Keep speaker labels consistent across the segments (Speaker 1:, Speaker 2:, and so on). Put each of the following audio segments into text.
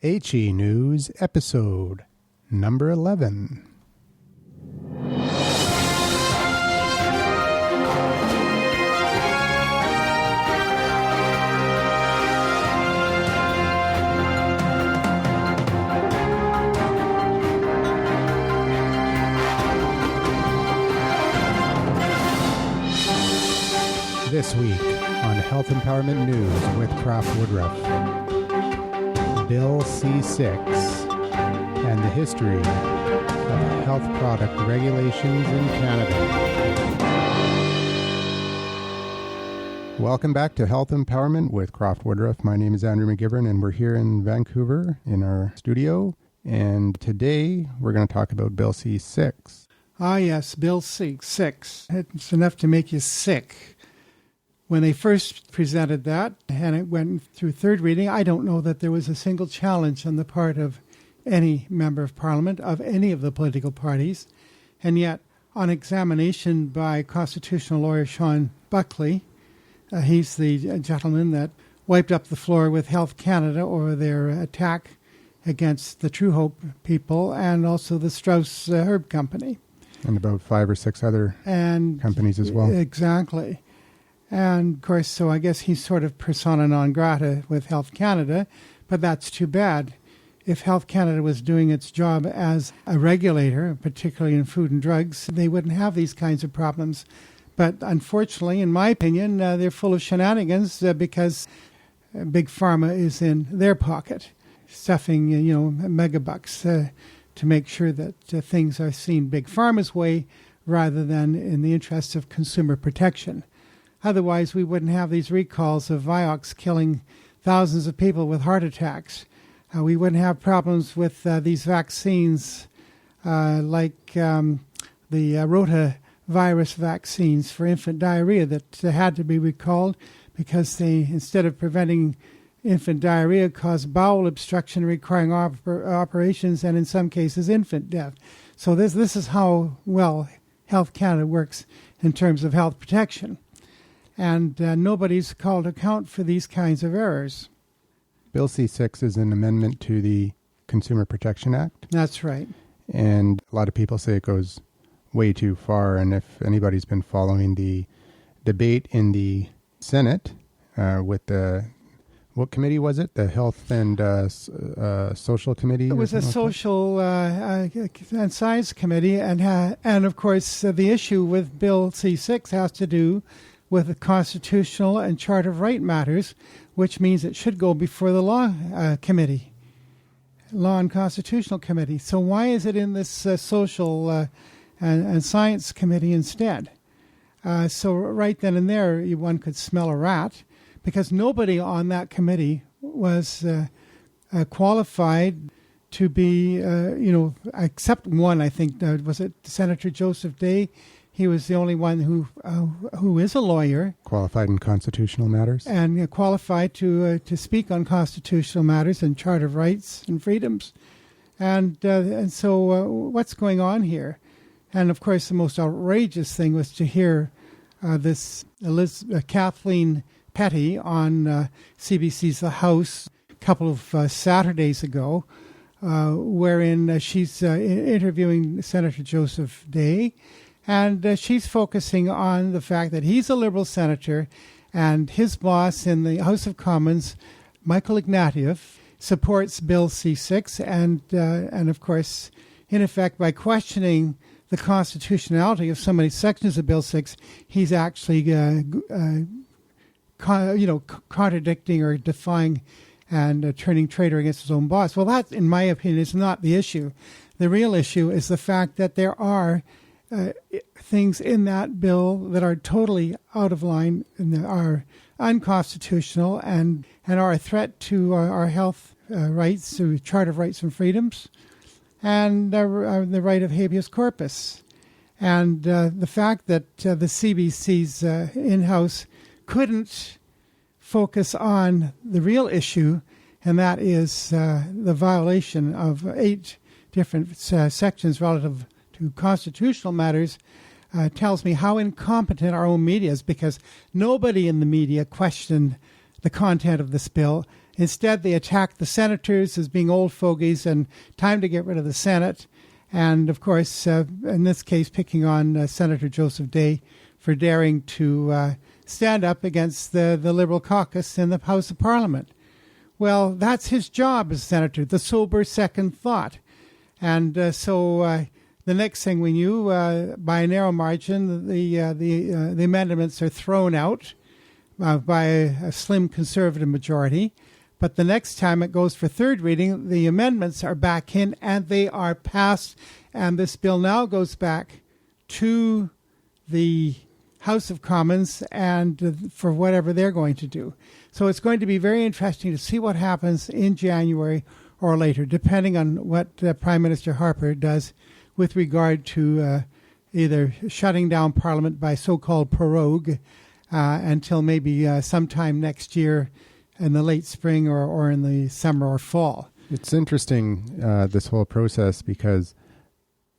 Speaker 1: HE News, episode number 11. This week on Health Empowerment News with Croft WOODRUFF, Bill C6 and the history of health product regulations in Canada. Welcome back to Health Empowerment with Croft WOODRUFF. My name is Andrew McGivern and we're here in Vancouver in our studio. And today we're going to talk about Bill C6.
Speaker 2: Ah, yes, Bill C6. It's enough to make you sick. When they first presented that, and it went through third reading, I don't know that there was a single challenge on the part of any member of Parliament, of any of the political parties. And yet, on examination by constitutional lawyer Sean Buckley, he's the gentleman that wiped up the floor with Health Canada over their attack against the True Hope people and also the Strauss Herb Company.
Speaker 1: And about 5 or 6 other companies as well.
Speaker 2: Exactly. And, of course, so I guess he's sort of persona non grata with Health Canada, but that's too bad. If Health Canada was doing its job as a regulator, particularly in food and drugs, they wouldn't have these kinds of problems. But unfortunately, in my opinion, they're full of shenanigans because Big Pharma is in their pocket, stuffing, megabucks to make sure that things are seen Big Pharma's way rather than in the interests of consumer protection. Otherwise, we wouldn't have these recalls of Vioxx killing thousands of people with heart attacks. We wouldn't have problems with these vaccines like the rotavirus vaccines for infant diarrhea that had to be recalled because they, instead of preventing infant diarrhea, caused bowel obstruction requiring operations and, in some cases, infant death. So this is how well Health Canada works in terms of health protection. And nobody's called to account for these kinds of errors.
Speaker 1: Bill C6 is an amendment to the Consumer Protection Act.
Speaker 2: That's right.
Speaker 1: And a lot of people say it goes way too far. And if anybody's been following the debate in the Senate with the, what committee was it? The Health and Social Committee?
Speaker 2: It was a Social and Science Committee. And of course, the issue with Bill C6 has to do with the constitutional and Charter of Right matters, which means it should go before the Law Committee, Law and Constitutional Committee. So why is it in this Social and Science Committee instead? So right then and there, one could smell a rat, because nobody on that committee was qualified to be, except one, I think, was it Senator Joseph Day? He was the only one who is a lawyer. Qualified in constitutional matters. And qualified to speak on constitutional matters and Charter of Rights and freedoms. And so what's going on here? And, of course, the most outrageous thing was to hear this Kathleen Petty on CBC's The House a couple of Saturdays ago, wherein she's interviewing Senator Joseph Day. And she's focusing on the fact that he's a Liberal senator and his boss in the House of Commons, Michael Ignatieff, supports Bill C6. And of course, in effect, by questioning the constitutionality of so many sections of Bill 6, he's actually contradicting or defying and turning traitor against his own boss. Well, that, in my opinion, is not the issue. The real issue is the fact that there are things in that bill that are totally out of line and are unconstitutional and are a threat to our health rights, to Charter of Rights and Freedoms, and the right of habeas corpus. And the fact that the CBC's in-house couldn't focus on the real issue, and that is the violation of 8 different sections relative to constitutional matters, tells me how incompetent our own media is, because nobody in the media questioned the content of this bill, Instead, they attack the senators as being old fogies and time to get rid of the Senate. And, of course, in this case, picking on Senator Joseph Day for daring to stand up against the Liberal caucus in the House of Parliament. Well, that's his job as senator, the sober second thought. And so the next thing we knew, by a narrow margin, the amendments are thrown out by a slim Conservative majority. But the next time it goes for third reading, the amendments are back in and they are passed. And this bill now goes back to the House of Commons and for whatever they're going to do. So it's going to be very interesting to see what happens in January or later, depending on what Prime Minister Harper does with regard to either shutting down Parliament by so-called prorogue until maybe sometime next year in the late spring or in the summer or fall.
Speaker 1: It's interesting, this whole process, because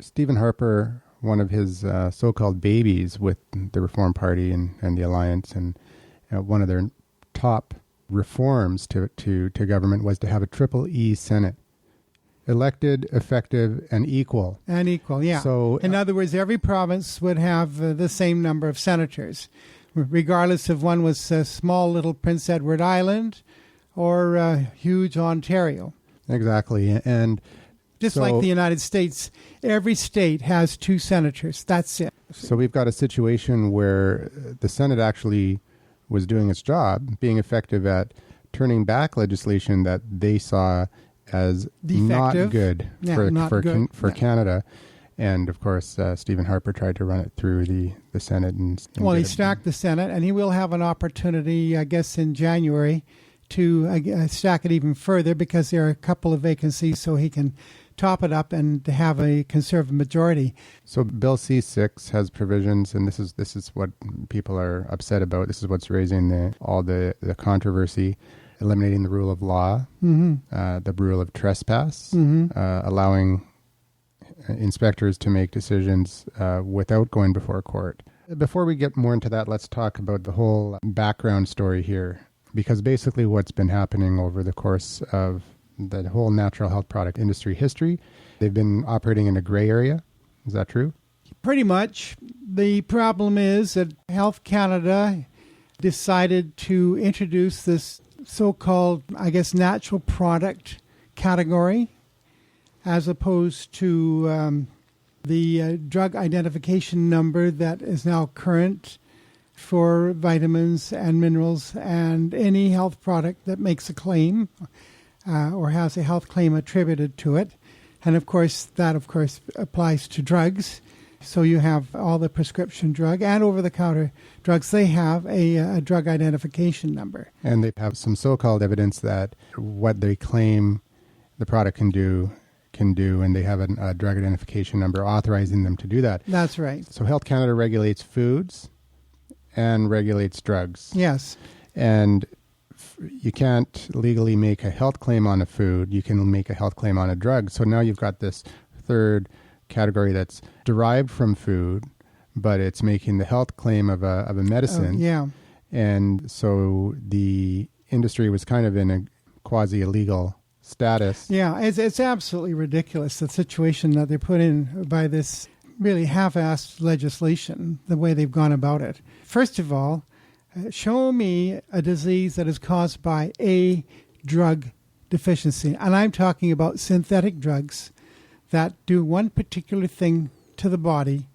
Speaker 1: Stephen Harper, one of his so-called babies with the Reform Party and the Alliance, and one of their top reforms to government was to have a triple E Senate. Elected, effective, and equal.
Speaker 2: And equal, yeah. So, in other words, every province would have the same number of senators, regardless if one was small little Prince Edward Island or huge Ontario.
Speaker 1: Exactly. And
Speaker 2: just like the United States, every state has 2 senators. That's it.
Speaker 1: So we've got a situation where the Senate actually was doing its job, being effective at turning back legislation that they saw as defective, not good for Canada. And, of course, Stephen Harper tried to run it through the Senate.
Speaker 2: Well, he stacked the Senate, and he will have an opportunity, I guess, in January to stack it even further because there are a couple of vacancies, so he can top it up and have a Conservative majority.
Speaker 1: So Bill C-6 has provisions, and this is what people are upset about. This is what's raising all the controversy. Eliminating the rule of law, the rule of trespass, allowing inspectors to make decisions without going before court. Before we get more into that, let's talk about the whole background story here, because basically what's been happening over the course of the whole natural health product industry history, they've been operating in a gray area. Is that true?
Speaker 2: Pretty much. The problem is that Health Canada decided to introduce this so-called, I guess, natural product category as opposed to the drug identification number that is now current for vitamins and minerals and any health product that makes a claim or has a health claim attributed to it. And, of course, that applies to drugs. So you have all the prescription drug and over-the-counter drugs. They have a drug identification number.
Speaker 1: And they have some so-called evidence that what they claim the product can do, and they have a drug identification number authorizing them to do that.
Speaker 2: That's right.
Speaker 1: So Health Canada regulates foods and regulates drugs.
Speaker 2: Yes.
Speaker 1: And you can't legally make a health claim on a food. You can make a health claim on a drug. So now you've got this third category that's derived from food, but it's making the health claim of a medicine.
Speaker 2: Yeah.
Speaker 1: And so the industry was kind of in a quasi-illegal status.
Speaker 2: Yeah, it's absolutely ridiculous, the situation that they're put in by this really half-assed legislation, the way they've gone about it. First of all, show me a disease that is caused by a drug deficiency. And I'm talking about synthetic drugs that do one particular thing to the body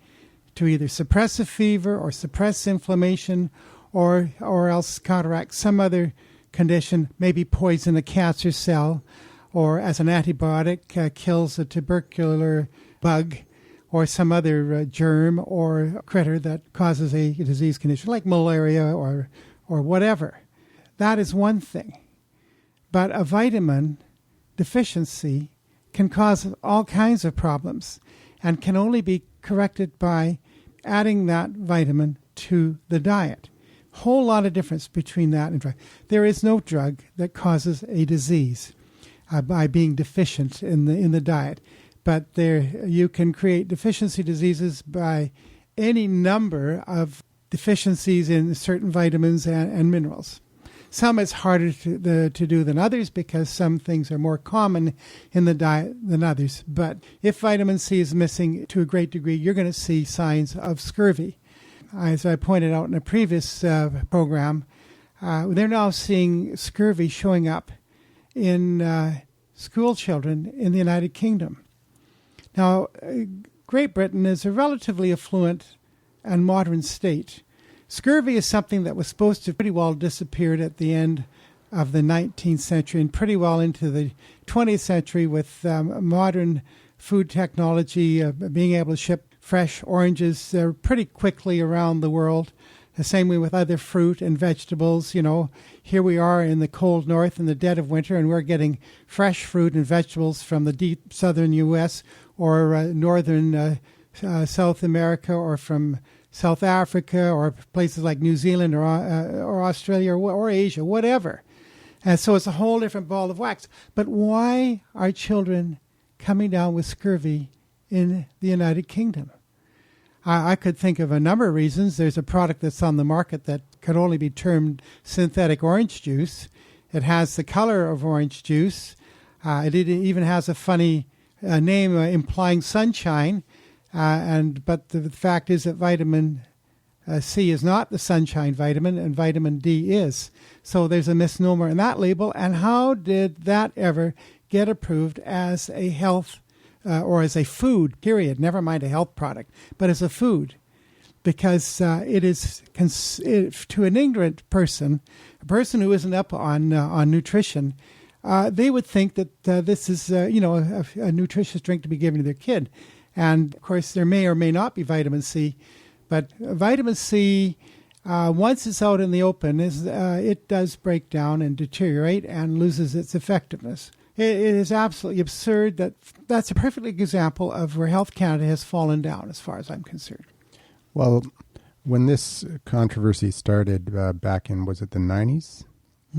Speaker 2: to either suppress a fever or suppress inflammation or else counteract some other condition, maybe poison a cancer cell, or as an antibiotic kills a tubercular bug or some other germ or critter that causes a disease condition like malaria or whatever. That is one thing. But a vitamin deficiency can cause all kinds of problems and can only be corrected by adding that vitamin to the diet. Whole lot of difference between that and drug. There is no drug that causes a disease by being deficient in the diet, but you can create deficiency diseases by any number of deficiencies in certain vitamins and minerals. Some it's harder to do than others because some things are more common in the diet than others. But if vitamin C is missing to a great degree, you're going to see signs of scurvy. As I pointed out in a previous program, they're now seeing scurvy showing up in school children in the United Kingdom. Now, Great Britain is a relatively affluent and modern state. Scurvy is something that was supposed to pretty well disappeared at the end of the 19th century and pretty well into the 20th century with modern food technology, being able to ship fresh oranges pretty quickly around the world. The same way with other fruit and vegetables. You know, here we are in the cold north in the dead of winter, and we're getting fresh fruit and vegetables from the deep southern U.S. or northern South America, or from South Africa, or places like New Zealand or Australia or Asia, whatever. And so it's a whole different ball of wax. But why are children coming down with scurvy in the United Kingdom? I could think of a number of reasons. There's a product that's on the market that could only be termed synthetic orange juice. It has the color of orange juice. It even has a funny name implying sunshine. But the fact is that vitamin C is not the sunshine vitamin, and vitamin D is. So there's a misnomer in that label. And how did that ever get approved as a health or as a food, period, never mind a health product, but as a food? Because it is, to an ignorant person, a person who isn't up on nutrition, they would think that this is, a nutritious drink to be given to their kid. And, of course, there may or may not be vitamin C. But vitamin C, once it's out in the open, it does break down and deteriorate and loses its effectiveness. It is absolutely absurd. That's a perfect example of where Health Canada has fallen down, as far as I'm concerned.
Speaker 1: Well, when this controversy started back in, was it the 90s?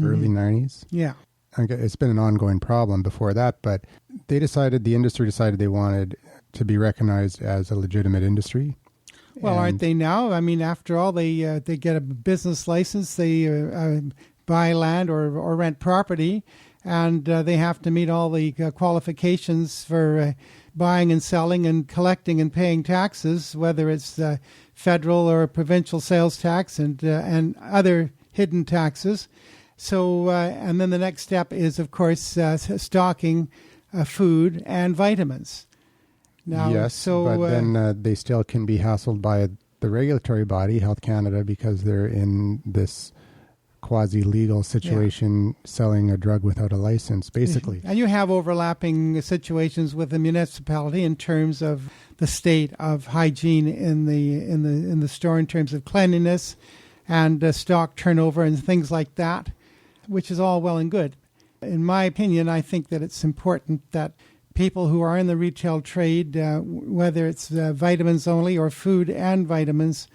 Speaker 1: Early 90s?
Speaker 2: Yeah.
Speaker 1: It's been an ongoing problem before that, but the industry decided they wanted to be recognized as a legitimate industry.
Speaker 2: Well, aren't they now? I mean, after all, they get a business license, they buy land or rent property, and they have to meet all the qualifications for buying and selling and collecting and paying taxes, whether it's federal or provincial sales tax and other hidden taxes. So, and then the next step is, of course, stocking food and vitamins. Now,
Speaker 1: yes, but then they still can be hassled by the regulatory body, Health Canada, because they're in this quasi-legal situation, selling a drug without a license, basically.
Speaker 2: And you have overlapping situations with the municipality in terms of the state of hygiene in the store, in terms of cleanliness and stock turnover and things like that, which is all well and good. In my opinion, I think that it's important that people who are in the retail trade, whether it's vitamins only or food and vitamins,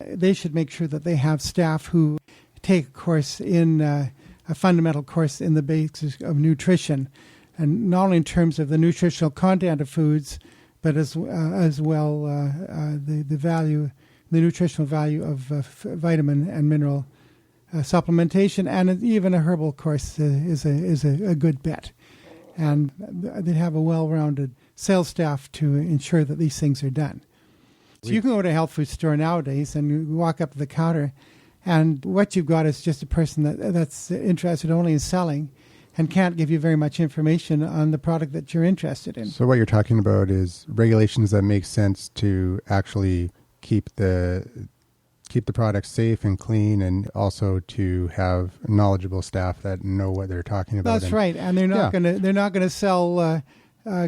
Speaker 2: they should make sure that they have staff who take a course a fundamental course in the basics of nutrition, and not only in terms of the nutritional content of foods, but as well the nutritional value of vitamin and mineral supplementation, and even a herbal course is a good bet. And they have a well-rounded sales staff to ensure that these things are done. So you can go to a health food store nowadays and walk up to the counter, and what you've got is just a person that's interested only in selling and can't give you very much information on the product that you're interested in.
Speaker 1: So what you're talking about is regulations that make sense to actually keep the product safe and clean, and also to have knowledgeable staff that know what they're talking about.
Speaker 2: That's right, and they're not going to sell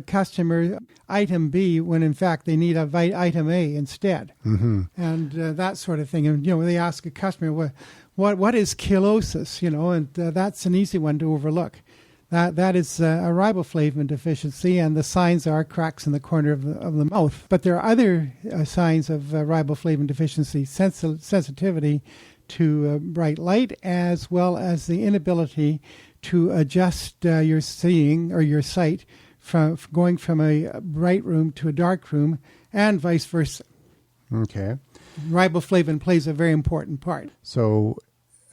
Speaker 2: customer item B when in fact they need item A instead, and that sort of thing. And they ask a customer what is chelosis, and that's an easy one to overlook. That is a riboflavin deficiency, and the signs are cracks in the corner of the mouth. But there are other signs of riboflavin deficiency: sensitivity to bright light, as well as the inability to adjust your seeing or your sight from going from a bright room to a dark room, and vice versa.
Speaker 1: Okay.
Speaker 2: Riboflavin plays a very important part.
Speaker 1: So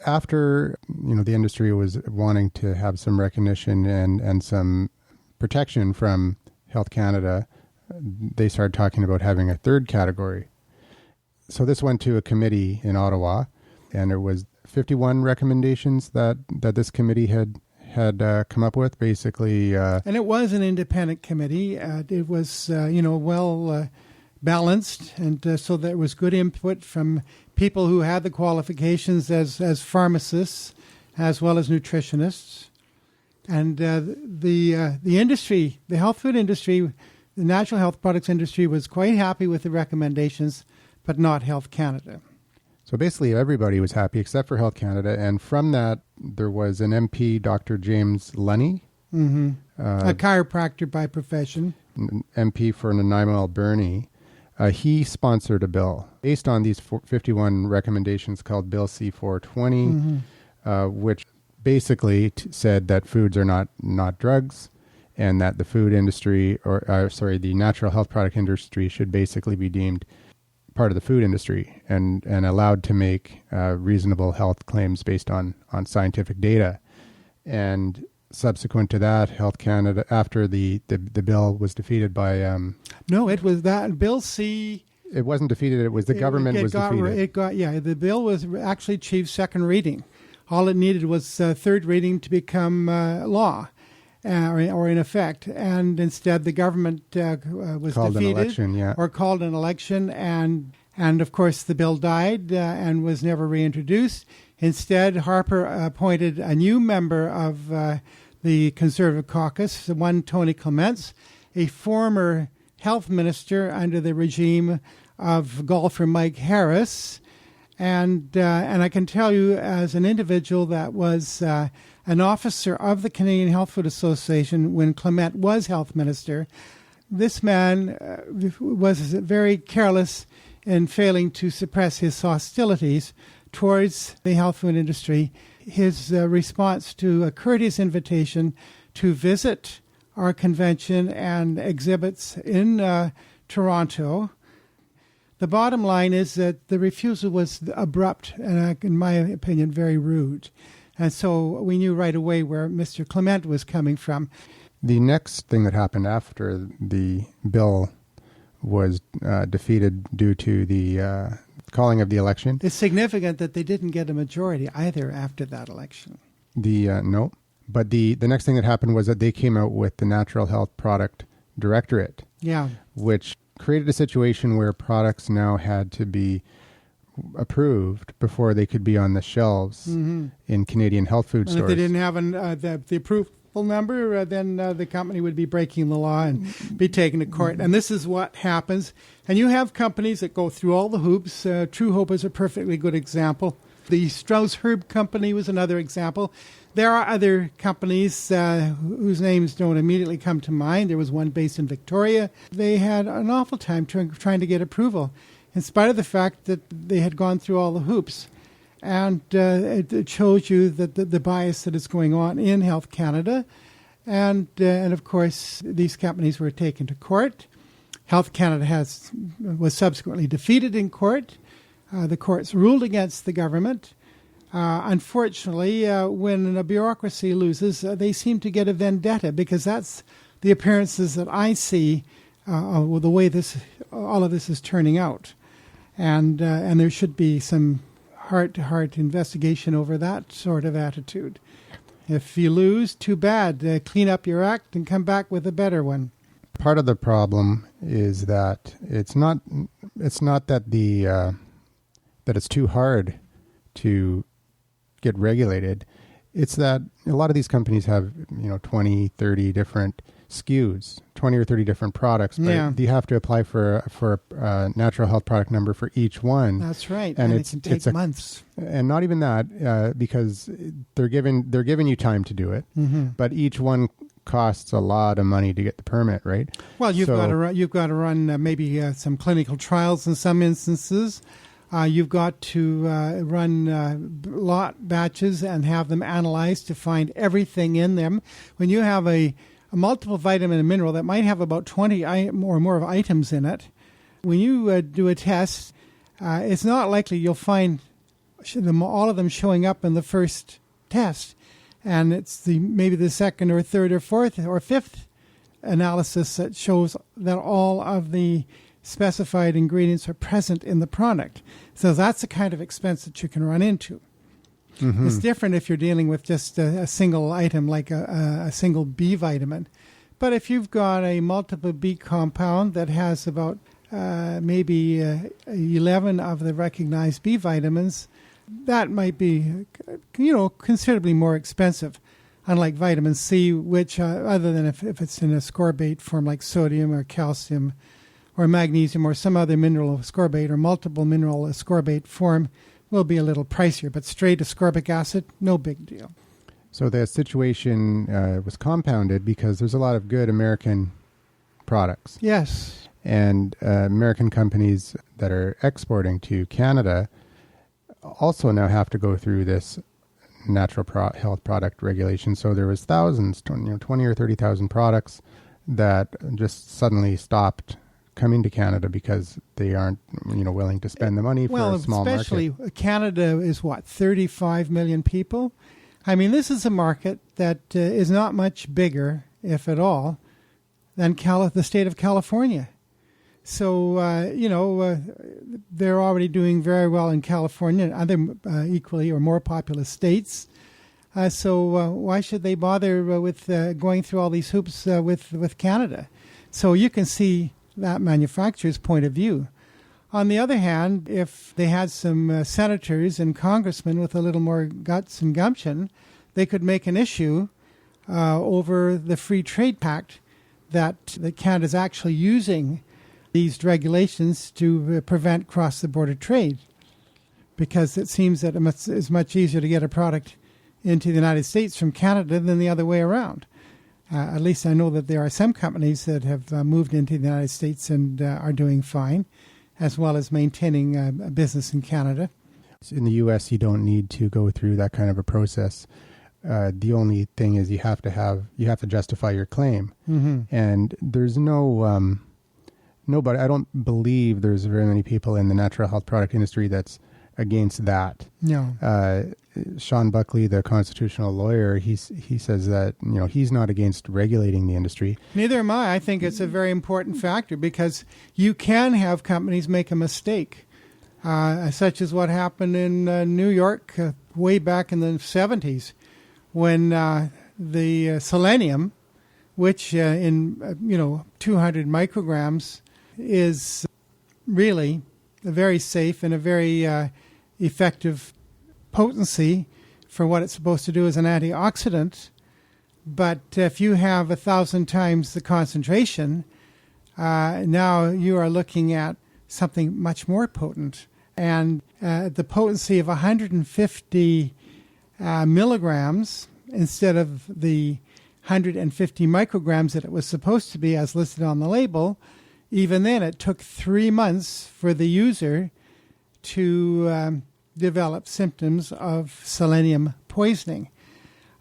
Speaker 1: after, the industry was wanting to have some recognition and some protection from Health Canada, they started talking about having a third category. So this went to a committee in Ottawa, and there was 51 recommendations that this committee had come up with, basically.
Speaker 2: And it was an independent committee. It was, well balanced, and so there was good input from people who had the qualifications as pharmacists as well as nutritionists. And the industry, the health food industry, the natural health products industry was quite happy with the recommendations, but not Health Canada.
Speaker 1: So basically everybody was happy except for Health Canada. And from that, there was an MP, Dr. James Lunny.
Speaker 2: A chiropractor by profession.
Speaker 1: MP for Nanaimo, Alberni. He sponsored a bill based on these 51 recommendations called Bill C-420, which basically said that foods are not drugs, and that the food industry, the natural health product industry should basically be deemed part of the food industry and allowed to make reasonable health claims based on scientific data. And subsequent to that, Health Canada, after the bill was defeated by...
Speaker 2: No, it was that Bill C...
Speaker 1: It wasn't defeated, it was the government was defeated.
Speaker 2: The bill was actually achieved second reading. All it needed was third reading to become law. Or in effect, and instead the government was
Speaker 1: called
Speaker 2: defeated,
Speaker 1: an election,
Speaker 2: or called an election, and of course the bill died and was never reintroduced. Instead, Harper appointed a new member of the Conservative caucus, one Tony Clements, a former health minister under the regime of golfer Mike Harris, and I can tell you, as an individual that was an officer of the Canadian Health Food Association when Clement was health minister, this man was very careless in failing to suppress his hostilities towards the health food industry. His response to a courteous invitation to visit our convention and exhibits in Toronto. The bottom line is that the refusal was abrupt and, in my opinion, very rude. And so we knew right away where Mr. Clement was coming from.
Speaker 1: The next thing that happened after the bill was defeated due to the calling of the election.
Speaker 2: It's significant that they didn't get a majority either after that election.
Speaker 1: No. But the next thing that happened was that they came out with the Natural Health Product Directorate.
Speaker 2: Yeah.
Speaker 1: Which created a situation where products now had to be approved before they could be on the shelves in Canadian health food stores.
Speaker 2: And if they didn't have the approval number, then the company would be breaking the law and be taken to court. And this is what happens. And you have companies that go through all the hoops. True Hope is a perfectly good example. The Strauss Herb Company was another example. There are other companies whose names don't immediately come to mind. There was one based in Victoria. They had an awful time trying to get approval, in spite of the fact that they had gone through all the hoops. And it shows you that the bias that is going on in Health Canada. And of course, these companies were taken to court. Health Canada was subsequently defeated in court. The courts ruled against the government. Unfortunately, when a bureaucracy loses, they seem to get a vendetta, because that's the appearances that I see the way all of this is turning out. And there should be some heart-to-heart investigation over that sort of attitude. If you lose, too bad. Clean up your act and come back with a better one.
Speaker 1: Part of the problem is that it's not that that it's too hard to get regulated. It's that a lot of these companies have 20, 30 different SKUs, 20 or 30 different products, but you have to apply for a natural health product number for each one.
Speaker 2: That's right, and it can take months.
Speaker 1: And not even that, because they're giving you time to do it, but each one costs a lot of money to get the permit, right?
Speaker 2: Well, you've got to run maybe some clinical trials in some instances. You've got to run lot batches and have them analyzed to find everything in them. When you have a multiple vitamin and mineral that might have about 20 or more of items in it, when you do a test, it's not likely you'll find all of them showing up in the first test, and it's maybe the second or third or fourth or fifth analysis that shows that all of the specified ingredients are present in the product. So that's the kind of expense that you can run into. Mm-hmm. It's different if you're dealing with just a single item like a single B vitamin. But if you've got a multiple B compound that has about maybe 11 of the recognized B vitamins, that might be, considerably more expensive. Unlike vitamin C, which other than if it's in a ascorbate form like sodium or calcium or magnesium or some other mineral ascorbate or multiple mineral ascorbate form, will be a little pricier. But straight ascorbic acid, no big deal.
Speaker 1: So the situation was compounded because there's a lot of good American products.
Speaker 2: Yes.
Speaker 1: And American companies that are exporting to Canada also now have to go through this natural health product regulation. So there was thousands, 20 or 30,000 products that just suddenly stopped coming to Canada because they aren't, willing to spend the money for a small market.
Speaker 2: Well, especially Canada is 35 million people. I mean, this is a market that is not much bigger, if at all, than the state of California. So, they're already doing very well in California and other equally or more populous states. So why should they bother with going through all these hoops with Canada? So you can see that manufacturer's point of view. On the other hand, if they had some senators and congressmen with a little more guts and gumption, they could make an issue over the Free Trade Pact that Canada's actually using these regulations to prevent cross-the-border trade, because it seems that it's much easier to get a product into the United States from Canada than the other way around. At least I know that there are some companies that have moved into the United States and are doing fine, as well as maintaining a business in Canada.
Speaker 1: In the U.S., you don't need to go through that kind of a process. The only thing is you have to justify your claim, and there's nobody. I don't believe there's very many people in the natural health product industry that's against that.
Speaker 2: No.
Speaker 1: Sean Buckley, the constitutional lawyer, he says that he's not against regulating the industry.
Speaker 2: Neither am I. I think it's a very important factor because you can have companies make a mistake, such as what happened in New York way back in the 70s when the selenium, which in 200 micrograms is really a very safe and a very effective potency for what it's supposed to do as an antioxidant. But if you have 1,000 times the concentration, now you are looking at something much more potent. And the potency of 150 milligrams instead of the 150 micrograms that it was supposed to be as listed on the label, even then it took 3 months for the user to develop symptoms of selenium poisoning.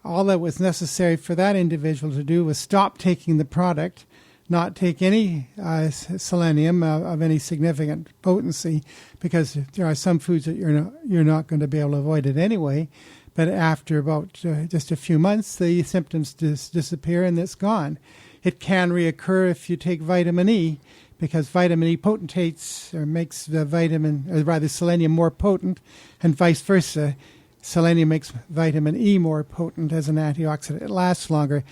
Speaker 2: All that was necessary for that individual to do was stop taking the product, not take any selenium of any significant potency, because there are some foods that you're not going to be able to avoid it anyway. But after about just a few months, the symptoms disappear and it's gone. It can reoccur if you take vitamin E, because vitamin E potentates or makes the selenium more potent, and vice versa. Selenium makes vitamin E more potent as an antioxidant. It lasts longer.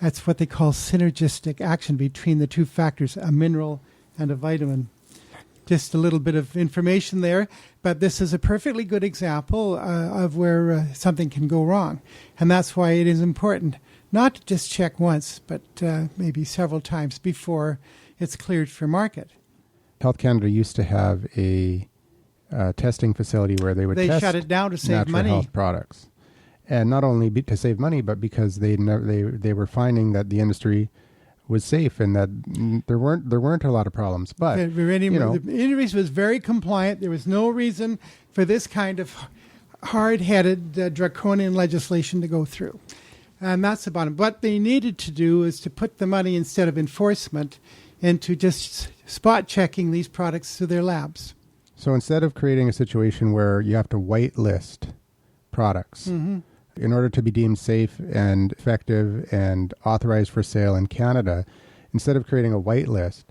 Speaker 2: That's what they call synergistic action between the two factors, a mineral and a vitamin. Just a little bit of information there, but this is a perfectly good example of where something can go wrong. And that's why it is important not to just check once, but maybe several times before it's cleared for market.
Speaker 1: Health Canada used to have a testing facility where they test
Speaker 2: shut it down to save
Speaker 1: natural
Speaker 2: money.
Speaker 1: Health products, and not only to save money, but because they were finding that the industry was safe and that there weren't a lot of problems. But
Speaker 2: the industry was very compliant. There was no reason for this kind of hard-headed draconian legislation to go through. And that's about it. What they needed to do is to put the money, instead of enforcement, into just spot checking these products through their labs.
Speaker 1: So instead of creating a situation where you have to whitelist products in order to be deemed safe and effective and authorized for sale in Canada, instead of creating a whitelist,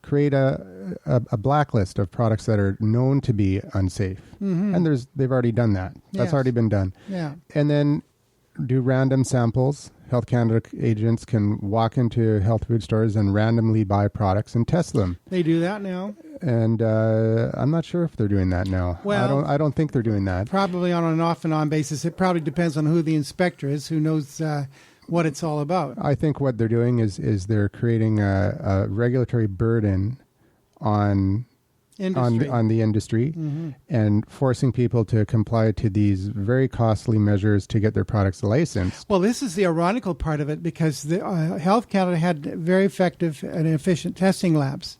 Speaker 1: create a blacklist of products that are known to be unsafe. And they've already done that. That's already been done.
Speaker 2: Yeah.
Speaker 1: And then do random samples. Health Canada agents can walk into health food stores and randomly buy products and test them.
Speaker 2: They do that now.
Speaker 1: And I'm not sure if they're doing that now.
Speaker 2: Well,
Speaker 1: I don't think they're doing that.
Speaker 2: Probably on an off and on basis. It probably depends on who the inspector is, who knows what it's all about.
Speaker 1: I think what they're doing is they're creating a regulatory burden on the industry and forcing people to comply to these very costly measures to get their products licensed.
Speaker 2: Well, this is the ironical part of it, because the Health Canada had very effective and efficient testing labs.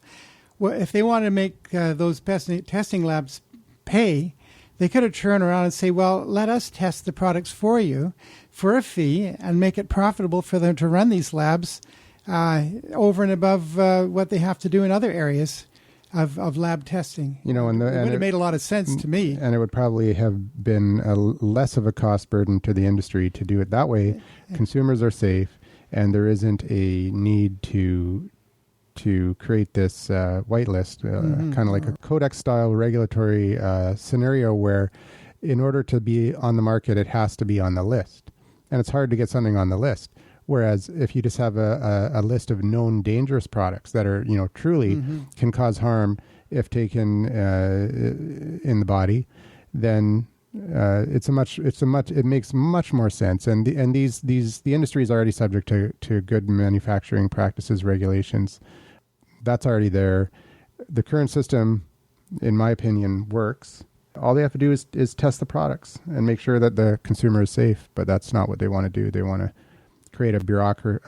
Speaker 2: Well, if they wanted to make those testing labs pay, they could have turned around and say, well, let us test the products for you for a fee and make it profitable for them to run these labs over and above what they have to do in other areas of lab testing.
Speaker 1: You know,
Speaker 2: it would have made a lot of sense to me.
Speaker 1: And it would probably have been less of a cost burden to the industry to do it that way. Consumers are safe, and there isn't a need to create this whitelist, kind of like a codex-style regulatory scenario where in order to be on the market, it has to be on the list. And it's hard to get something on the list. Whereas if you just have a list of known dangerous products that are, truly can cause harm if taken in the body, then it makes much more sense. And the industry is already subject to good manufacturing practices regulations. That's already there. The current system, in my opinion, works. All they have to do is test the products and make sure that the consumer is safe. But that's not what they want to do. They want to create a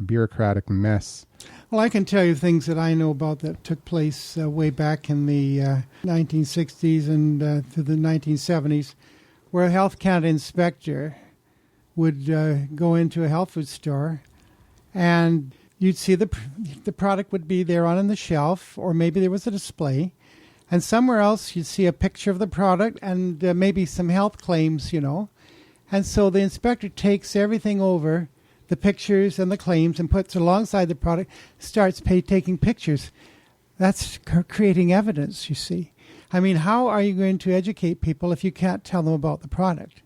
Speaker 1: bureaucratic mess.
Speaker 2: Well, I can tell you things that I know about that took place way back in the 1960s and to the 1970s, where a Health Canada inspector would go into a health food store, and you'd see the product would be there on the shelf, or maybe there was a display, and somewhere else you'd see a picture of the product and maybe some health claims, And so the inspector takes everything over, the pictures and the claims, and puts it alongside the product, starts taking pictures. That's creating evidence, you see. I mean, how are you going to educate people if you can't tell them about the product?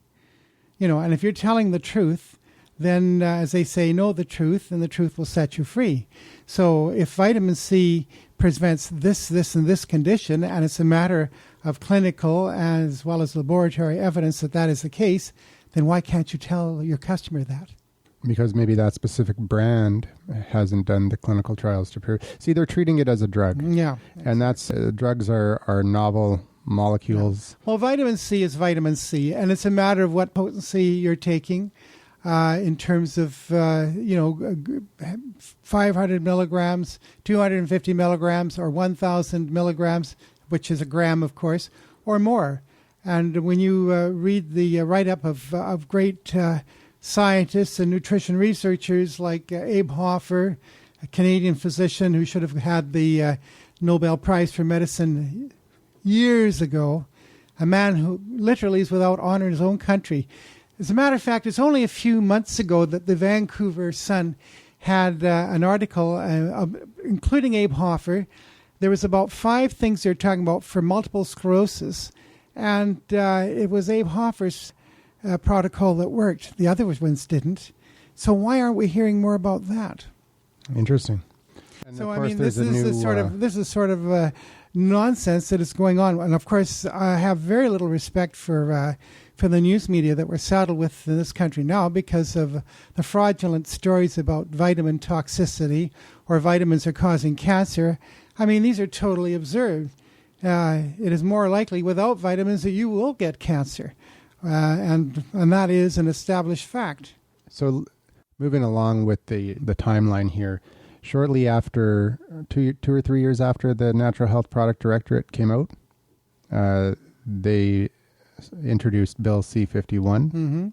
Speaker 2: And if you're telling the truth, then, as they say, know the truth, and the truth will set you free. So if vitamin C prevents this, and this condition, and it's a matter of clinical as well as laboratory evidence that is the case, then why can't you tell your customer that?
Speaker 1: Because maybe that specific brand hasn't done the clinical trials to prove. See, they're treating it as a drug.
Speaker 2: Yeah.
Speaker 1: And that's drugs are novel molecules.
Speaker 2: Yeah. Well, vitamin C is vitamin C, and it's a matter of what potency you're taking in terms of, 500 milligrams, 250 milligrams, or 1,000 milligrams, which is a gram, of course, or more. And when you read the write-up of great scientists and nutrition researchers like Abe Hoffer, a Canadian physician who should have had the Nobel Prize for Medicine years ago, a man who literally is without honor in his own country. As a matter of fact, it's only a few months ago that the Vancouver Sun had an article, including Abe Hoffer. There was about 5 things they're talking about for multiple sclerosis, and it was Abe Hoffer's protocol that worked. The other ones didn't. So why aren't we hearing more about that?
Speaker 1: Interesting. And
Speaker 2: so I mean, this is sort of nonsense that is going on. And of course, I have very little respect for the news media that we're saddled with in this country now because of the fraudulent stories about vitamin toxicity or vitamins are causing cancer. I mean, these are totally absurd. It is more likely without vitamins that you will get cancer. And that is an established fact.
Speaker 1: So moving along with the timeline here, shortly after, 2 or 3 years after the Natural Health Product Directorate came out, they introduced Bill C-51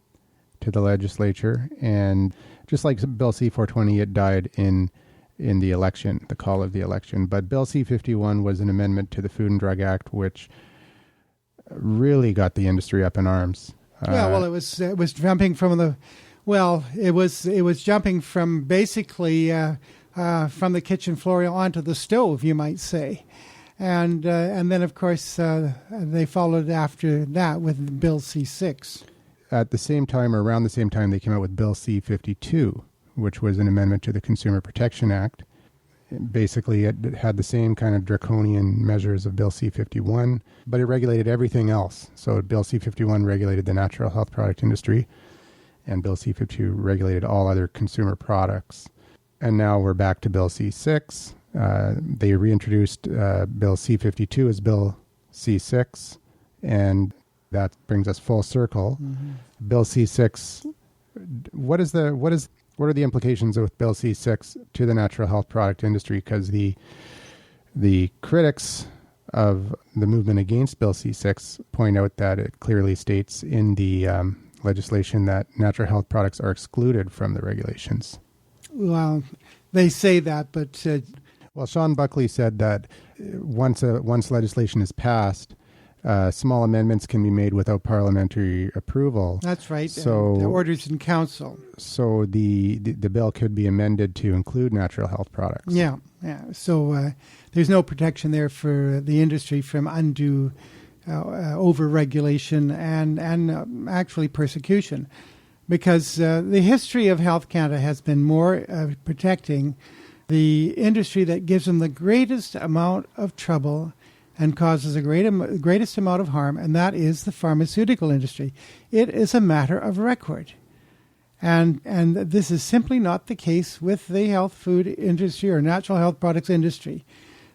Speaker 1: to the legislature. And just like Bill C-420, it died in the election, the call of the election. But Bill C-51 was an amendment to the Food and Drug Act, which really got the industry up in arms.
Speaker 2: It was jumping from it was jumping from basically from the kitchen floor onto the stove, you might say, and then of course they followed after that with Bill C-6.
Speaker 1: At the same time, or around the same time, they came out with Bill C-52, which was an amendment to the Consumer Protection Act. Basically, it had the same kind of draconian measures of Bill C-51, but it regulated everything else. So Bill C-51 regulated the natural health product industry, and Bill C-52 regulated all other consumer products. And now we're back to Bill C-6. They reintroduced Bill C-52 as Bill C-6, and that brings us full circle. Mm-hmm. Bill C-6, what are the implications with Bill C-6 to the natural health product industry? Because the critics of the movement against Bill C-6 point out that it clearly states in the legislation that natural health products are excluded from the regulations.
Speaker 2: Well, they say that, but...
Speaker 1: Well, Sean Buckley said that once legislation is passed, small amendments can be made without parliamentary approval.
Speaker 2: That's right.
Speaker 1: So
Speaker 2: the orders in council.
Speaker 1: So the bill could be amended to include natural health products.
Speaker 2: Yeah. So there's no protection there for the industry from undue over-regulation and actually persecution, because the history of Health Canada has been more protecting the industry that gives them the greatest amount of trouble and causes the greatest amount of harm, and that is the pharmaceutical industry. It is a matter of record. And this is simply not the case with the health food industry or natural health products industry.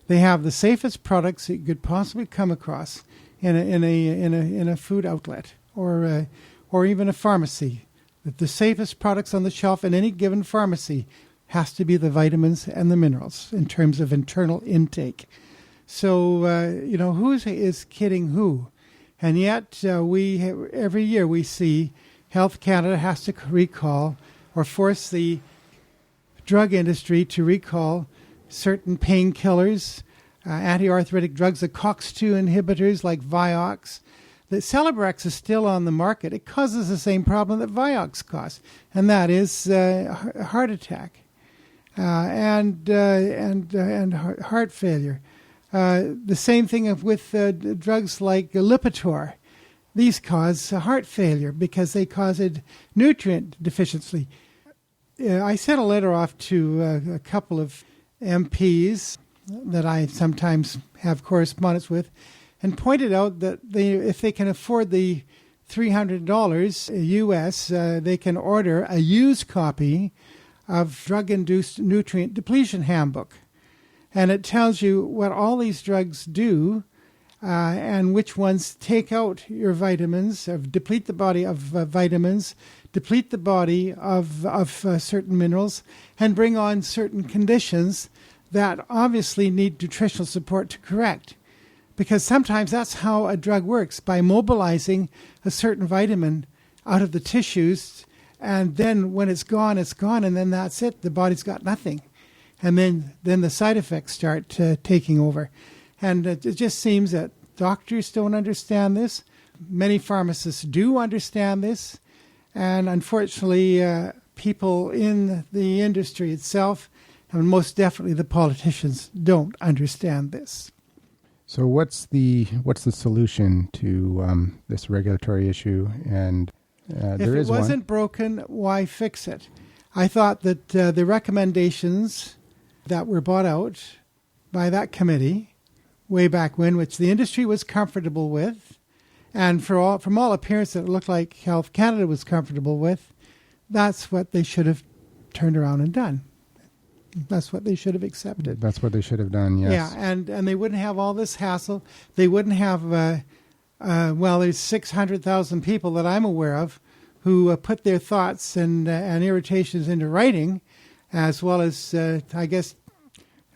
Speaker 2: They have the safest products that you could possibly come across in a food outlet or even a pharmacy. The safest products on the shelf in any given pharmacy has to be the vitamins and the minerals in terms of internal intake. So, who is kidding who? And yet, every year we see Health Canada has to recall or force the drug industry to recall certain painkillers, anti-arthritic drugs, the COX-2 inhibitors like Vioxx. The Celebrex is still on the market. It causes the same problem that Vioxx caused, and that is heart attack and heart failure. The same thing with drugs like Lipitor. These cause heart failure because they cause a nutrient deficiency. I sent a letter off to a couple of MPs that I sometimes have correspondence with and pointed out that if they can afford the $300 US, they can order a used copy of Drug-Induced Nutrient Depletion Handbook. And it tells you what all these drugs do and which ones take out your vitamins, deplete the body of vitamins, deplete the body of certain minerals, and bring on certain conditions that obviously need nutritional support to correct. Because sometimes that's how a drug works, by mobilizing a certain vitamin out of the tissues, and then when it's gone, and then that's it. The body's got nothing. And then the side effects start taking over. And it just seems that doctors don't understand this. Many pharmacists do understand this. And unfortunately, people in the industry itself, and most definitely the politicians, don't understand this.
Speaker 1: So what's the solution to this regulatory issue? And there is one.
Speaker 2: If it wasn't broken, why fix it? I thought that the recommendations that were brought out by that committee way back when, which the industry was comfortable with, and from all appearance it looked like Health Canada was comfortable with, that's what they should have turned around and done. That's what they should have accepted.
Speaker 1: That's what they should have done, yes.
Speaker 2: Yeah, and they wouldn't have all this hassle. They wouldn't have, there's 600,000 people that I'm aware of who put their thoughts and irritations into writing, as well as,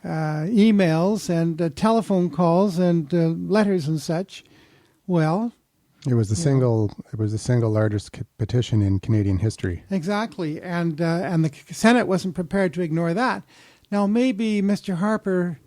Speaker 2: emails and telephone calls and letters and such. Well,
Speaker 1: it was the single largest petition in Canadian history.
Speaker 2: Exactly, and the Senate wasn't prepared to ignore that. Now, maybe Mr. Harper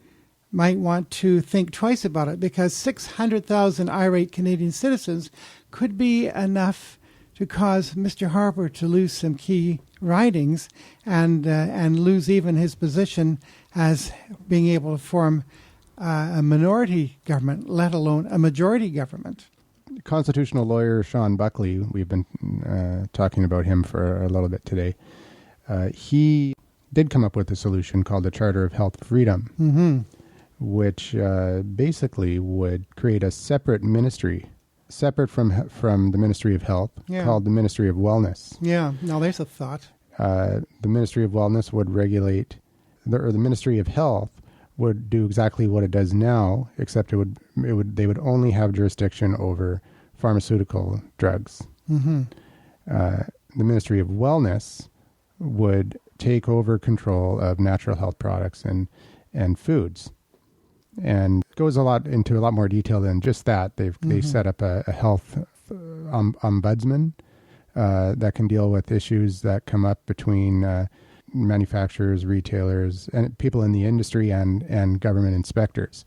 Speaker 2: might want to think twice about it, because 600,000 irate Canadian citizens could be enough to cause Mr. Harper to lose some key ridings and lose even his position as being able to form a minority government, let alone a majority government.
Speaker 1: Constitutional lawyer Sean Buckley, we've been talking about him for a little bit today. He did come up with a solution called the Charter of Health Freedom, which basically would create a separate ministry, separate from the Ministry of Health, called the Ministry of Wellness.
Speaker 2: Yeah, now there's a thought.
Speaker 1: The Ministry of Wellness would regulate, or the Ministry of Health would do exactly what it does now, except they would only have jurisdiction over pharmaceutical drugs. The Ministry of Wellness would take over control of natural health products and foods. And it goes into a lot more detail than just that. They set up a health ombudsman that can deal with issues that come up between manufacturers, retailers, and people in the industry and government inspectors.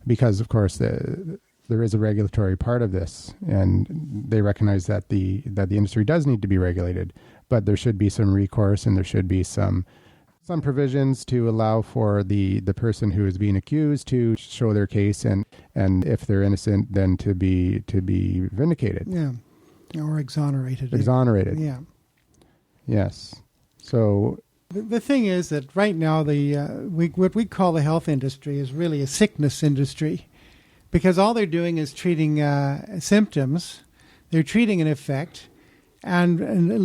Speaker 1: Because, of course, there is a regulatory part of this, and they recognize that the industry does need to be regulated, but there should be some recourse and there should be some provisions to allow for the person who is being accused to show their case, and if they're innocent, then to be vindicated.
Speaker 2: Yeah, or exonerated.
Speaker 1: Exonerated.
Speaker 2: Yeah.
Speaker 1: Yes. So
Speaker 2: the thing is that right now what we call the health industry is really a sickness industry, because all they're doing is treating symptoms. They're treating an effect, and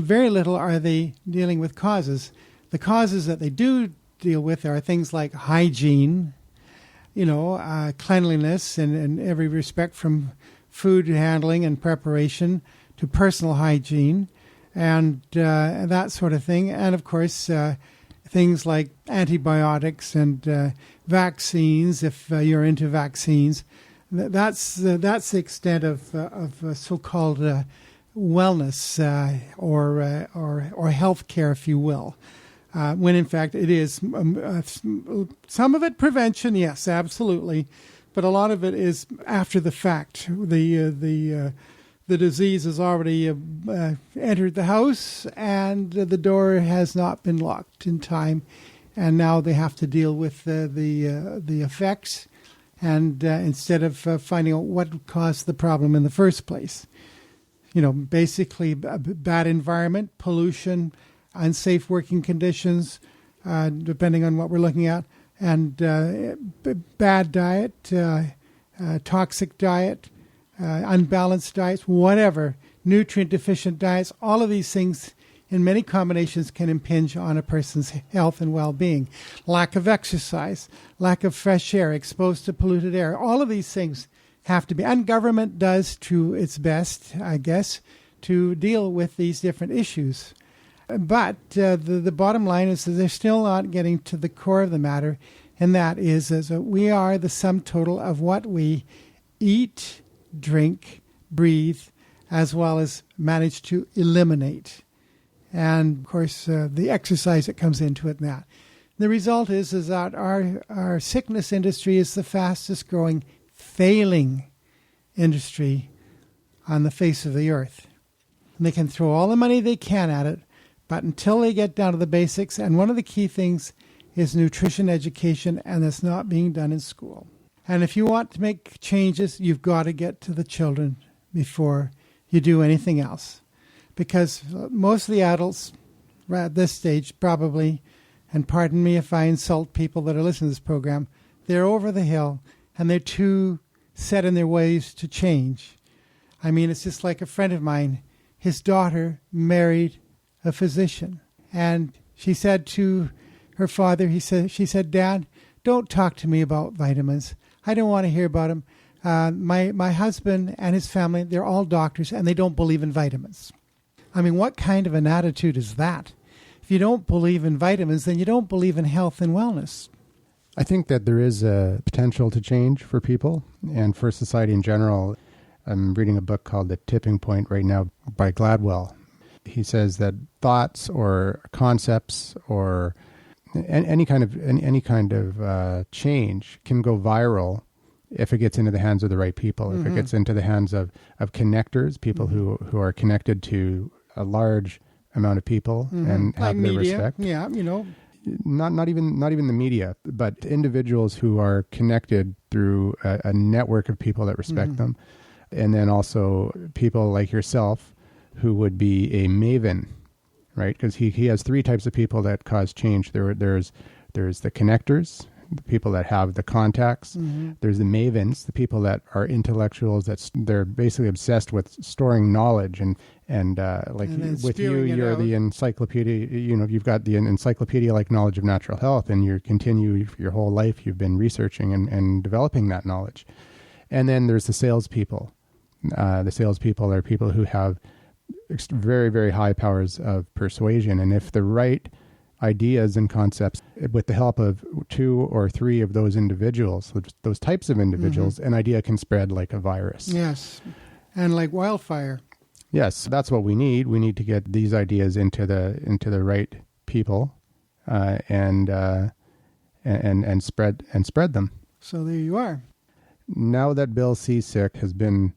Speaker 2: very little are they dealing with causes. The causes that they do deal with are things like hygiene, cleanliness in every respect, from food handling and preparation to personal hygiene and that sort of thing. And, of course, things like antibiotics and vaccines, if you're into vaccines. That's the extent of so-called wellness or health care, if you will. When in fact it is some of it prevention, yes, absolutely, but a lot of it is after the fact. The disease has already entered the house, and the door has not been locked in time, and now they have to deal with the effects, and instead of finding out what caused the problem in the first place, basically a bad environment, pollution, unsafe working conditions, depending on what we're looking at, and bad diet, toxic diet, unbalanced diets, whatever, nutrient-deficient diets, all of these things in many combinations can impinge on a person's health and well-being. Lack of exercise, lack of fresh air, exposed to polluted air, all of these things have to be, and government does to its best, I guess, to deal with these different issues. But the bottom line is that they're still not getting to the core of the matter, and that is that we are the sum total of what we eat, drink, breathe, as well as manage to eliminate. And, of course, the exercise that comes into it and that. The result is that our sickness industry is the fastest growing failing industry on the face of the earth. And they can throw all the money they can at it, but until they get down to the basics, and one of the key things is nutrition education, and that's not being done in school. And if you want to make changes, you've got to get to the children before you do anything else. Because most of the adults at this stage probably, and pardon me if I insult people that are listening to this program, they're over the hill and they're too set in their ways to change. I mean, it's just like a friend of mine, his daughter married a physician, and she said to her father, she said, "Dad, don't talk to me about vitamins. I don't want to hear about them. My husband and his family, they're all doctors, and they don't believe in vitamins." I mean, what kind of an attitude is that? If you don't believe in vitamins, then you don't believe in health and wellness.
Speaker 1: I think that there is a potential to change for people and for society in general. I'm reading a book called The Tipping Point right now by Gladwell. He says that thoughts or concepts or any kind of change can go viral if it gets into the hands of the right people, if it gets into the hands of connectors, people who are connected to a large amount of people and have
Speaker 2: like
Speaker 1: their
Speaker 2: media.
Speaker 1: respect.
Speaker 2: Yeah,
Speaker 1: Not even the media, but individuals who are connected through a network of people that respect them. And then also people like yourself who would be a maven, right? Because he has three types of people that cause change. There's the connectors, the people that have the contacts. There's the mavens, the people that are intellectuals. They're basically obsessed with storing knowledge and with you, you're the encyclopedia. You've got the encyclopedia-like knowledge of natural health, and you continue your whole life. You've been researching and developing that knowledge. And then there's the salespeople. The salespeople are people who have very, very high powers of persuasion, and if the right ideas and concepts, with the help of two or three of those individuals, those types of individuals, an idea can spread like a virus.
Speaker 2: Yes, and like wildfire.
Speaker 1: Yes, that's what we need. We need to get these ideas into the right people, and spread them.
Speaker 2: So there you are.
Speaker 1: Now that Bill C6 has been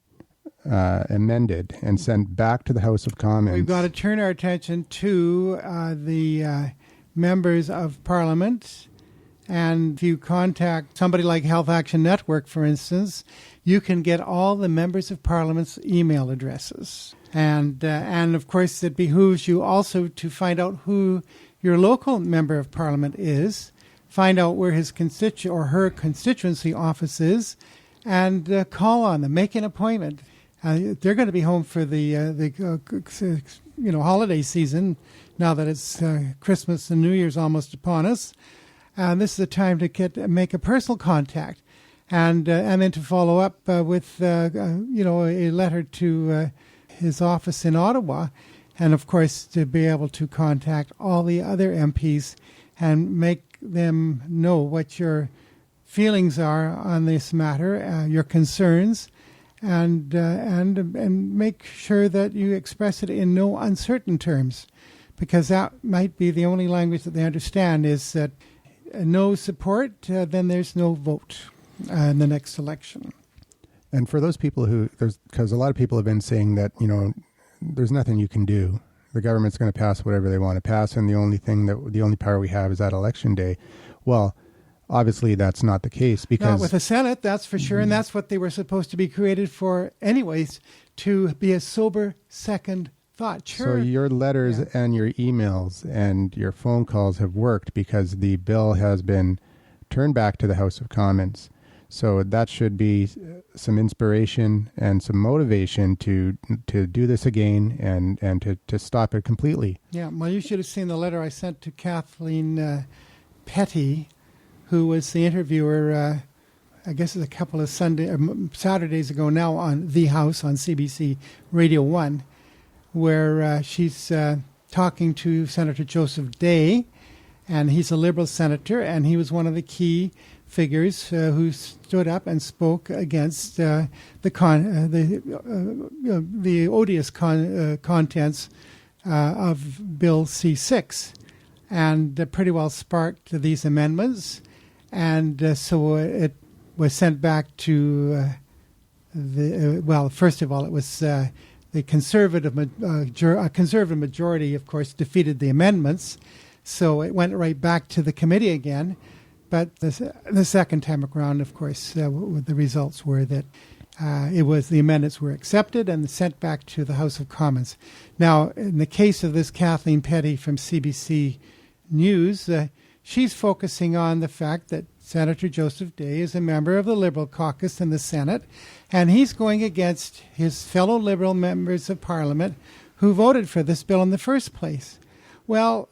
Speaker 1: amended and sent back to the House of Commons,
Speaker 2: we've got to turn our attention to the members of Parliament. And if you contact somebody like Health Action Network, for instance, you can get all the members of Parliament's email addresses. And of course, it behooves you also to find out who your local member of Parliament is, find out where his or her constituency office is, and call on them, make an appointment. They're going to be home for the holiday season now that it's Christmas and New Year's almost upon us. And this is the time to make a personal contact, and then to follow up with a letter to his office in Ottawa, and of course to be able to contact all the other MPs and make them know what your feelings are on this matter, your concerns, and make sure that you express it in no uncertain terms, because that might be the only language that they understand is that no support, then there's no vote in the next election.
Speaker 1: And for those people because a lot of people have been saying that, there's nothing you can do. The government's going to pass whatever they want to pass, and the only power we have is at election day. Well, obviously that's not the case, because
Speaker 2: not with the Senate, that's for sure, and that's what they were supposed to be created for anyways, to be a sober second thought. Sure.
Speaker 1: So your letters and your emails and your phone calls have worked because the bill has been turned back to the House of Commons. So that should be some inspiration and some motivation to do this again and to stop it completely.
Speaker 2: Yeah, well, you should have seen the letter I sent to Kathleen Petty, who was the interviewer, I guess it's a couple of Saturdays ago now on The House on CBC Radio 1, where she's talking to Senator Joseph Day, and he's a Liberal senator, and he was one of the key figures who stood up and spoke against the odious contents of Bill C6, and pretty well sparked these amendments, and so it was sent back to first of all, it was the conservative majority, of course, defeated the amendments, so it went right back to the committee again. But the second time around, of course, the results were that the amendments were accepted and sent back to the House of Commons. Now, in the case of this Kathleen Petty from CBC News, she's focusing on the fact that Senator Joseph Day is a member of the Liberal caucus in the Senate, and he's going against his fellow Liberal members of Parliament who voted for this bill in the first place. Well,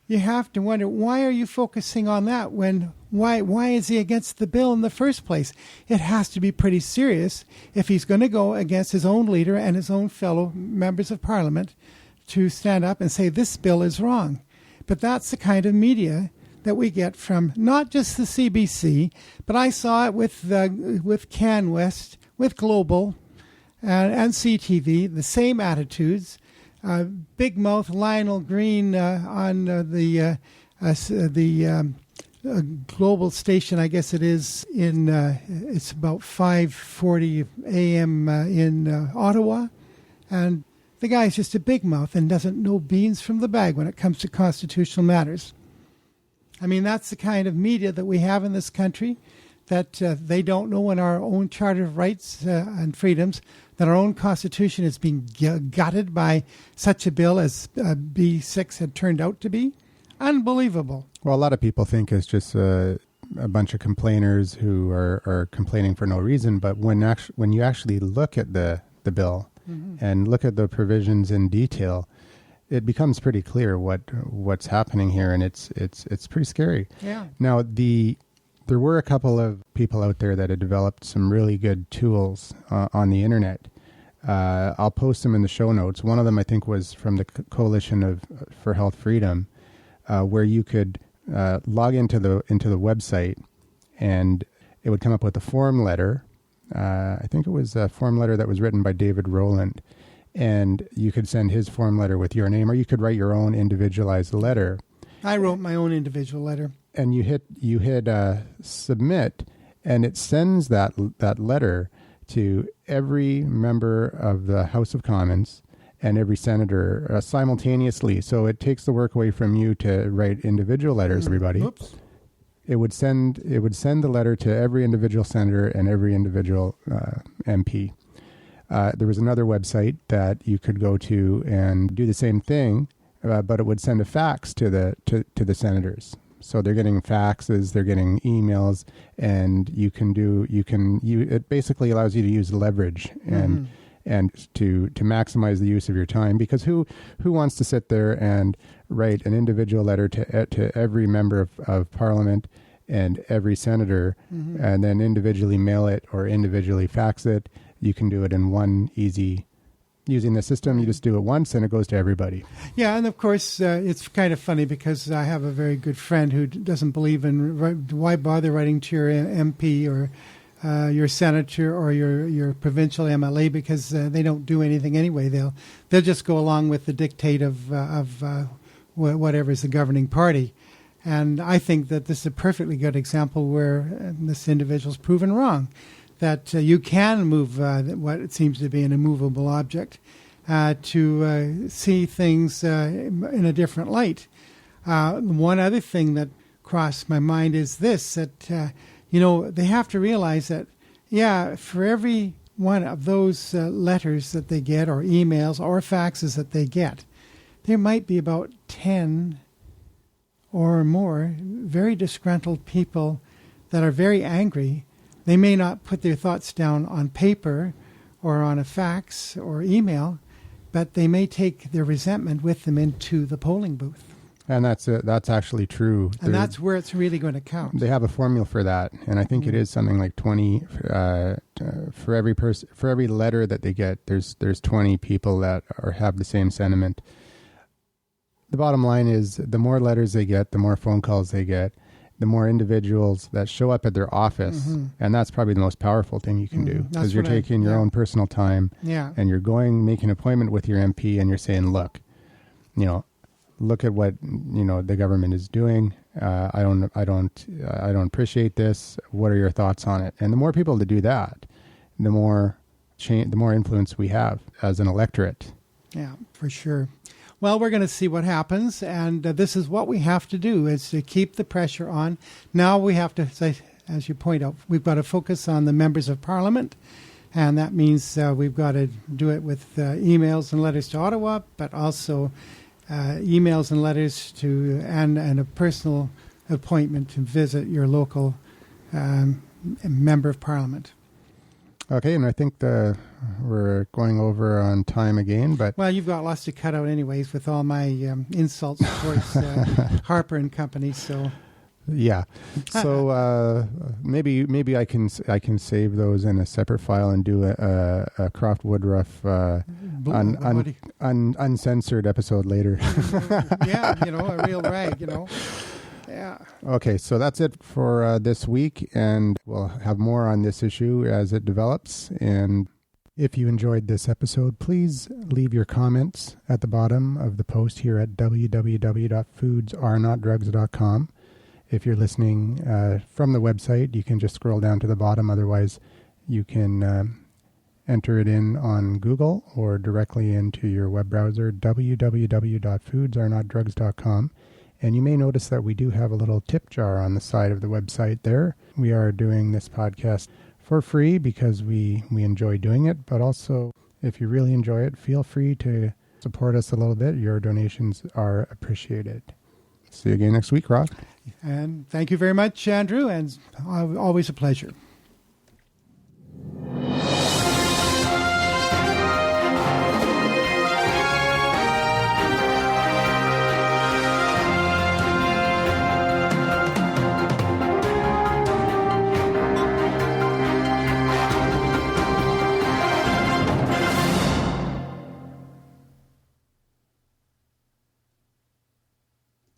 Speaker 2: you have to wonder, why are you focusing on that why is he against the bill in the first place? It has to be pretty serious if he's going to go against his own leader and his own fellow members of Parliament to stand up and say this bill is wrong. But that's the kind of media that we get from not just the CBC, but I saw it with CanWest, with Global, and CTV, the same attitudes. Big mouth Lionel Green on the a global station, I guess it is, in it's about 5:40 a.m. In Ottawa, and the guy's just a big mouth and doesn't know beans from the bag when it comes to constitutional matters. I mean, that's the kind of media that we have in this country, that they don't know when our own Charter of Rights and Freedoms, that our own Constitution is being gutted by such a bill as B6 had turned out to be. Unbelievable.
Speaker 1: Well, a lot of people think it's just a bunch of complainers who are complaining for no reason. But when you actually look at the bill and look at the provisions in detail, it becomes pretty clear what's happening here, and it's pretty scary.
Speaker 2: Yeah.
Speaker 1: Now, there were a couple of people out there that had developed some really good tools on the internet. I'll post them in the show notes. One of them, I think, was from the Coalition for Health Freedom, where you could log into the website, and it would come up with a form letter. I think it was a form letter that was written by David Rowland, and you could send his form letter with your name, or you could write your own individualized letter.
Speaker 2: I wrote my own individual letter.
Speaker 1: And you hit submit, and it sends that letter to every member of the House of Commons and every senator simultaneously. So it takes the work away from you to write individual letters. Everybody.
Speaker 2: Oops.
Speaker 1: It would send the letter to every individual senator and every individual MP. There was another website that you could go to and do the same thing, but it would send a fax to the senators. So they're getting faxes, they're getting emails, and it basically allows you to use leverage and to maximize the use of your time, because who wants to sit there and write an individual letter to every member of Parliament and every senator, and then individually mail it or individually fax it? You can do it in one easy. Using the system, you just do it once and it goes to everybody.
Speaker 2: Yeah, and of course, it's kind of funny because I have a very good friend who doesn't believe in why bother writing to your MP or your senator or your provincial MLA, because they don't do anything anyway. They'll just go along with the dictate of whatever is the governing party. And I think that this is a perfectly good example where this individual's proven wrong. That you can move what it seems to be an immovable object to see things in a different light. One other thing that crossed my mind is this, that, they have to realize that, for every one of those letters that they get or emails or faxes that they get, there might be about 10 or more very disgruntled people that are very angry. They may not put their thoughts down on paper or on a fax or email, but they may take their resentment with them into the polling booth.
Speaker 1: And that's actually true.
Speaker 2: And that's where it's really going to count.
Speaker 1: They have a formula for that, and I think it is something like 20 for every letter that they get. There's 20 people that have the same sentiment. The bottom line is, the more letters they get, the more phone calls they get, the more individuals that show up at their office. And that's probably the most powerful thing you can do, because you're taking your own personal time, and you're making an appointment with your MP, and you're saying, look at what the government is doing. I don't appreciate this. What are your thoughts on it? And the more people that do that, the more influence we have as an electorate.
Speaker 2: Yeah, for sure. Well, we're going to see what happens, and this is what we have to do, is to keep the pressure on. Now we have to, as you point out, we've got to focus on the members of Parliament, and that means we've got to do it with emails and letters to Ottawa, but also emails and letters to and a personal appointment to visit your local member of Parliament.
Speaker 1: Okay, and I think we're going over on time again, but...
Speaker 2: Well, you've got lots to cut out anyways with all my insults towards Harper and Company, so...
Speaker 1: Yeah. So maybe I can save those in a separate file and do a Croft WOODRUFF uncensored episode later.
Speaker 2: Yeah, a real rag, Yeah.
Speaker 1: Okay, so that's it for this week, and we'll have more on this issue as it develops. And If you enjoyed this episode, please leave your comments at the bottom of the post here at www.foodsarenotdrugs.com. If you're listening from the website, you can just scroll down to the bottom. Otherwise, you can enter it in on Google or directly into your web browser, www.foodsarenotdrugs.com. And you may notice that we do have a little tip jar on the side of the website there. We are doing this podcast for free because we enjoy doing it, but also if you really enjoy it, feel free to support us a little bit. Your donations are appreciated. See you again next week, Croft.
Speaker 2: And thank you very much, Andrew, and always a pleasure.